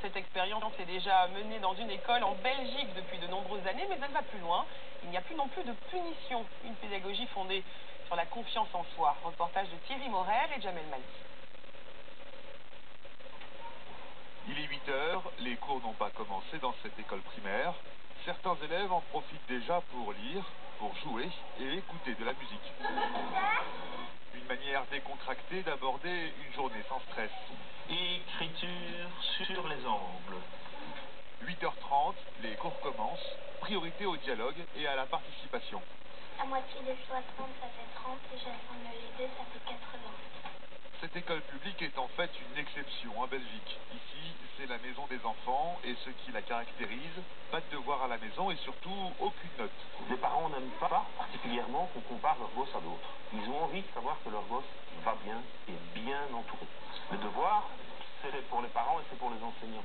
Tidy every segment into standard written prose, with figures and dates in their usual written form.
Cette expérience est déjà menée dans une école en Belgique depuis de nombreuses années, mais elle va plus loin. Il n'y a plus non plus de punition. Une pédagogie fondée sur la confiance en soi. Reportage de Thierry Morel et Jamel Mali. Il est 8 heures, les cours n'ont pas commencé dans cette école primaire. Certains élèves en profitent déjà pour lire, pour jouer et écouter de la musique. Une manière décontractée d'aborder une journée sans stress. Écriture sur les angles. 8h30, les cours commencent. Priorité au dialogue et à la participation. La moitié de 60, ça fait 30, et j'assemble les deux, ça fait 80. Cette école publique est en fait une exception en Belgique. Ici, c'est la maison des enfants et ce qui la caractérise, pas de devoir à la maison et surtout aucune note. Les parents n'aiment pas particulièrement qu'on compare leur gosse à d'autres. Ils ont envie de savoir que leur gosse va bien et bien entouré. Le devoir, c'est pour les parents et c'est pour les enseignants.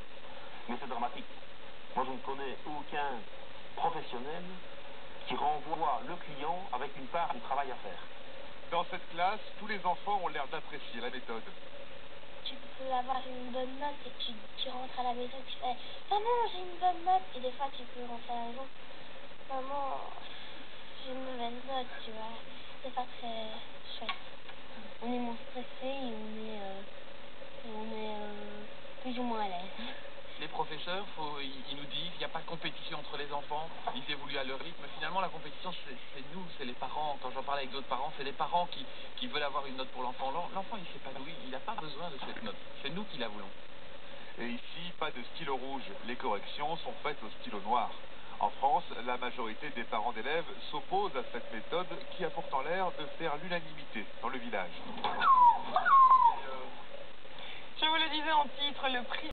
Mais c'est dramatique. Moi, je ne connais aucun professionnel qui renvoie le client avec une part du travail à faire. Dans cette classe, tous les enfants ont l'air d'apprécier la méthode. Tu peux avoir une bonne note et tu rentres à la maison et tu fais « Maman, j'ai une bonne note !» Et des fois, tu peux rentrer à la maison « Maman, j'ai une mauvaise note », tu vois. C'est pas très chouette. On est moins stressé et on est plus ou moins à l'aise. Les professeurs, ils nous disent qu'il n'y a pas de compétition entre les enfants, ils évoluent à leur rythme. Finalement, la compétition, c'est nous, c'est les parents. Quand j'en parle avec d'autres parents, c'est les parents qui veulent avoir une note pour l'enfant. L'enfant, il s'épanouit, il n'a pas besoin de cette note. C'est nous qui la voulons. Et ici, pas de stylo rouge. Les corrections sont faites au stylo noir. En France, la majorité des parents d'élèves s'opposent à cette méthode qui a pourtant l'air de faire l'unanimité dans le village. Je vous le disais en titre, le prix